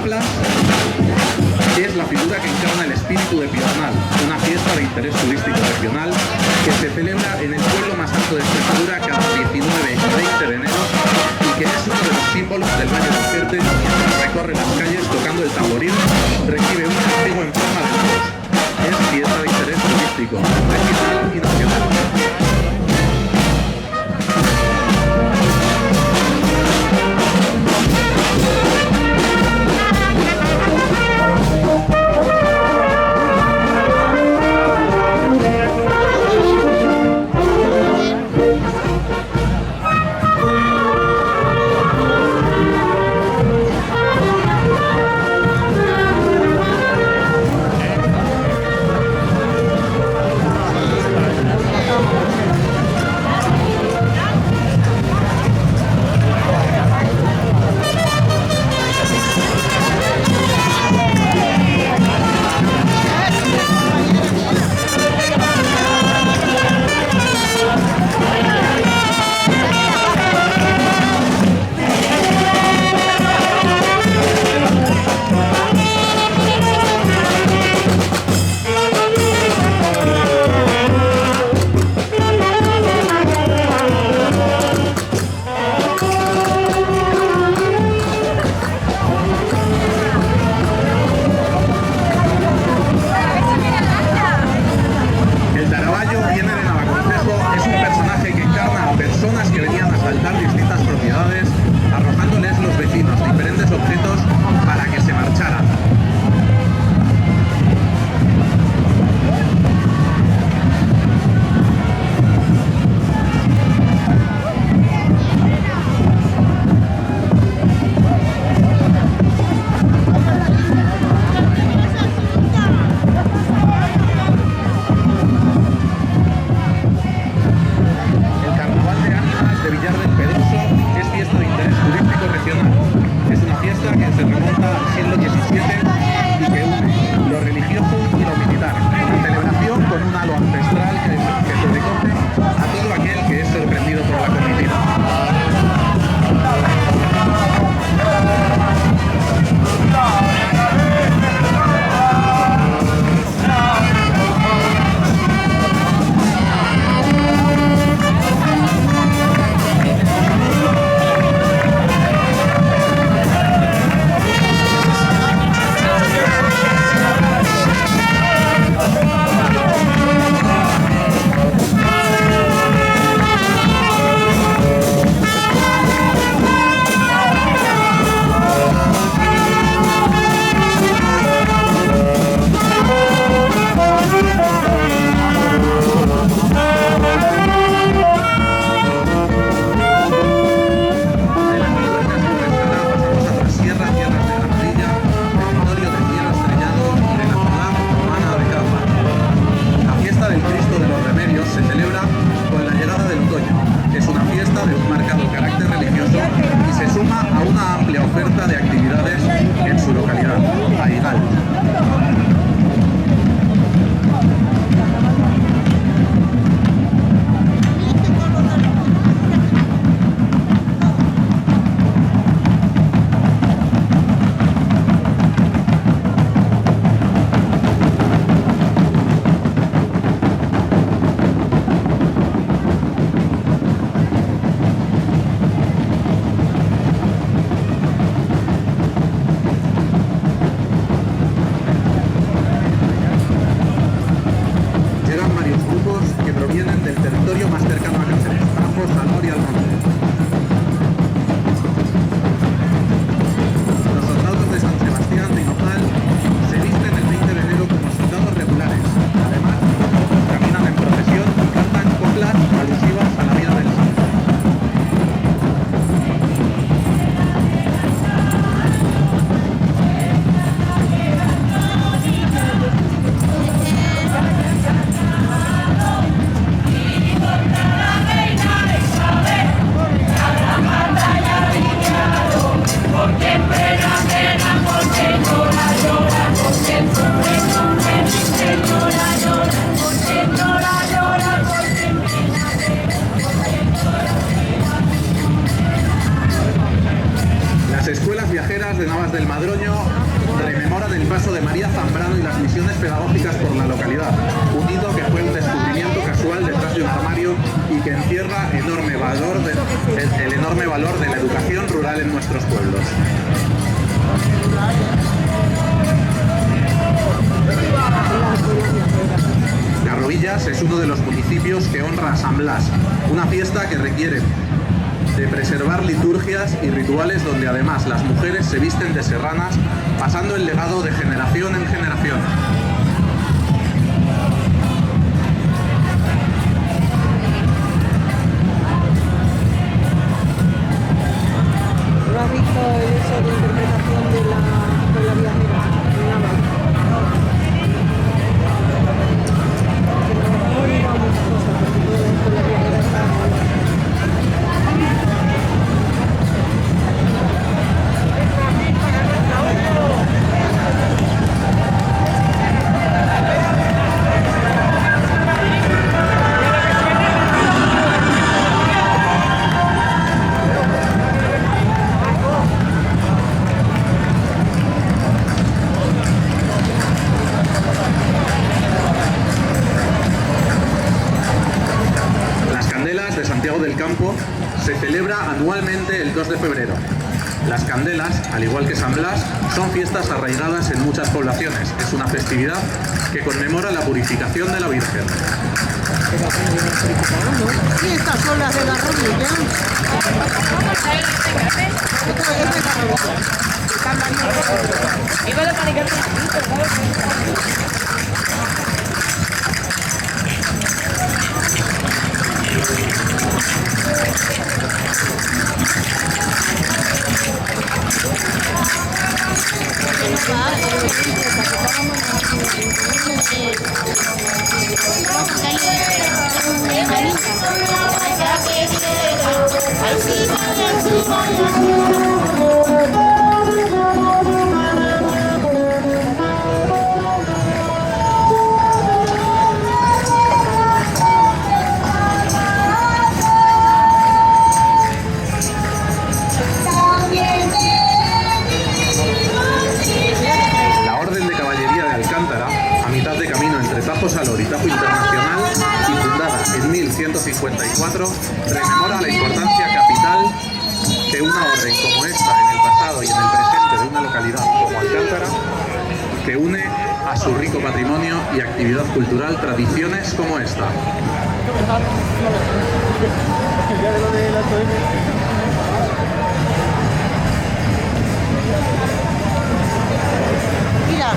Templas es la figura que encarna el espíritu de Piornal, una fiesta de interés turístico regional que se celebra en el pueblo más alto de Extremadura cada 19 y 20 de enero y que es uno de los símbolos del Valle del Jerte. Mientras recorre las calles tocando el tamboril, recibe un castigo en forma de toros. Es fiesta de interés turístico regional y nacional. rememora el paso de María Zambrano y las misiones pedagógicas por la localidad, un hito que fue un descubrimiento casual detrás de un armario y que encierra el enorme valor de la educación rural en nuestros pueblos. Garrovillas es uno de los municipios que honra a San Blas, una fiesta que requiere de preservar liturgias y rituales donde además las mujeres se visten de serranas, pasando el legado de generación en generación. ¿No has visto el uso de interpretación de la viajera? Se celebra anualmente el 2 de febrero. Las candelas, al igual que San Blas, son fiestas arraigadas en muchas poblaciones. Es una festividad que conmemora la purificación de la Virgen. Sí, estas son las de Garrovillas. Salor y Tajo Internacional, y fundada en 1154, rememora la importancia capital que una orden como esta en el pasado y en el presente de una localidad como Alcántara, que une a su rico patrimonio y actividad cultural tradiciones como esta. Mira,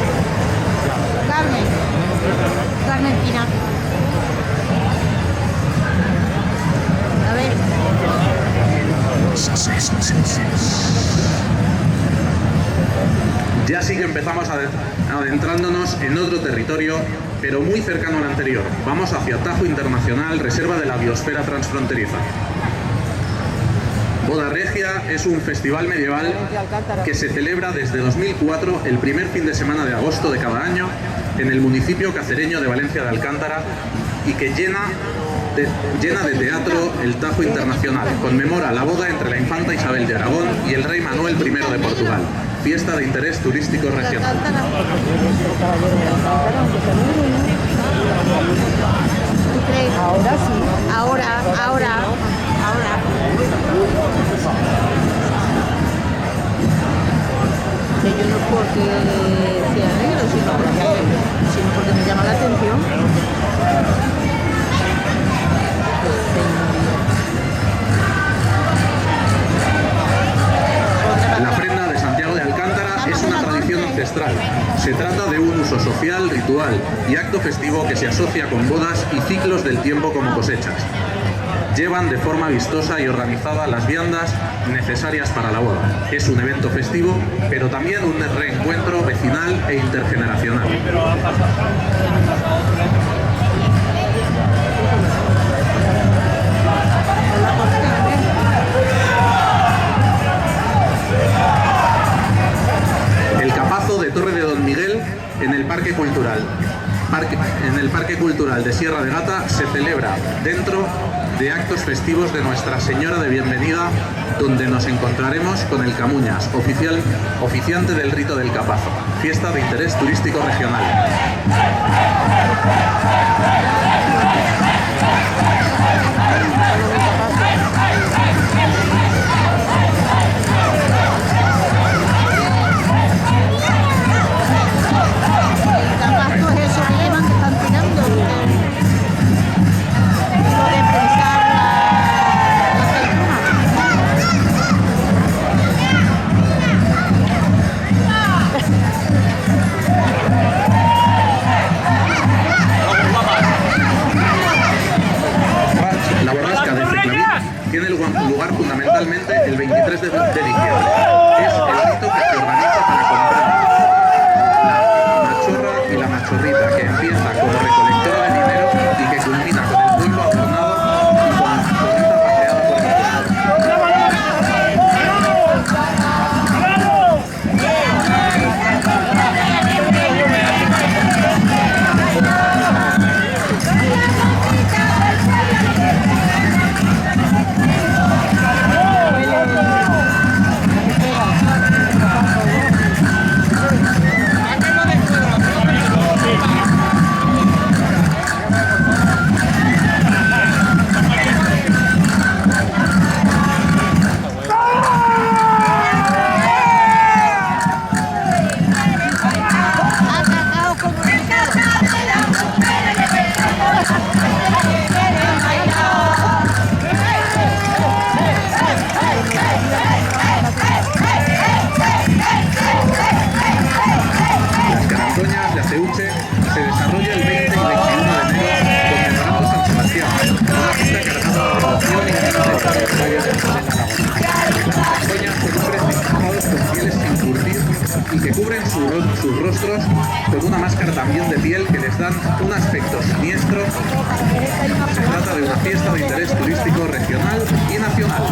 Carmen Pina. A ver. Ya sí que empezamos adentrándonos en otro territorio, pero muy cercano al anterior. Vamos hacia Tajo Internacional, reserva de la biosfera transfronteriza. Boda Regia es un festival medieval que se celebra desde 2004 el primer fin de semana de agosto de cada año en el municipio cacereño de Valencia de Alcántara y que llena de teatro el Tajo Internacional. Conmemora la boda entre la infanta Isabel de Aragón y el rey Manuel I de Portugal, fiesta de interés turístico regional. Ahora sí. Ahora. Que yo no porque sea negro, sino porque me llama la atención. La prenda de Santiago de Alcántara es una tradición ancestral. Se trata de un uso social, ritual y acto festivo que se asocia con bodas y ciclos del tiempo como cosechas. Llevan de forma vistosa y organizada las viandas necesarias para la boda. Es un evento festivo, pero también un reencuentro vecinal e intergeneracional. El Capazo de Torre de Don Miguel en el Parque Cultural. En el Parque Cultural de Sierra de Gata se celebra dentro de actos festivos de Nuestra Señora de Bienvenida, donde nos encontraremos con el Camuñas, oficiante del rito del Capazo, fiesta de interés turístico regional. La borrasca de Ceclaví tiene lugar fundamentalmente el 23 de diciembre. Es el rito que se organiza para comprar la machorra y la machorrita, que empieza como recolectora de dinero y que culmina con el pueblo adornado y con la machorrita paseada por el pueblo. Se desarrolla el 20 y 21 de enero conmemorando San Sebastián, una fiesta cargada de devoción y de tradiciones de la Las castañas son hombres disfrazados con pieles sin curtir y que cubren sus rostros con una máscara también de piel que les dan un aspecto siniestro. Se trata de una fiesta de interés turístico regional y nacional.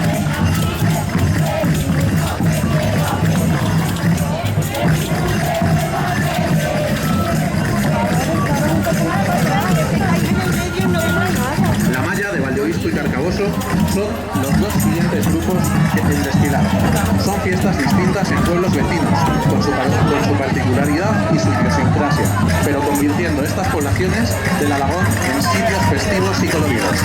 La Malla de Valdeobispo y Carcaboso son los dos siguientes grupos en desfilar. Son fiestas distintas en pueblos vecinos, con su particularidad y su idiosincrasia, pero convirtiendo estas poblaciones del Alagón en sitios festivos y coloridos.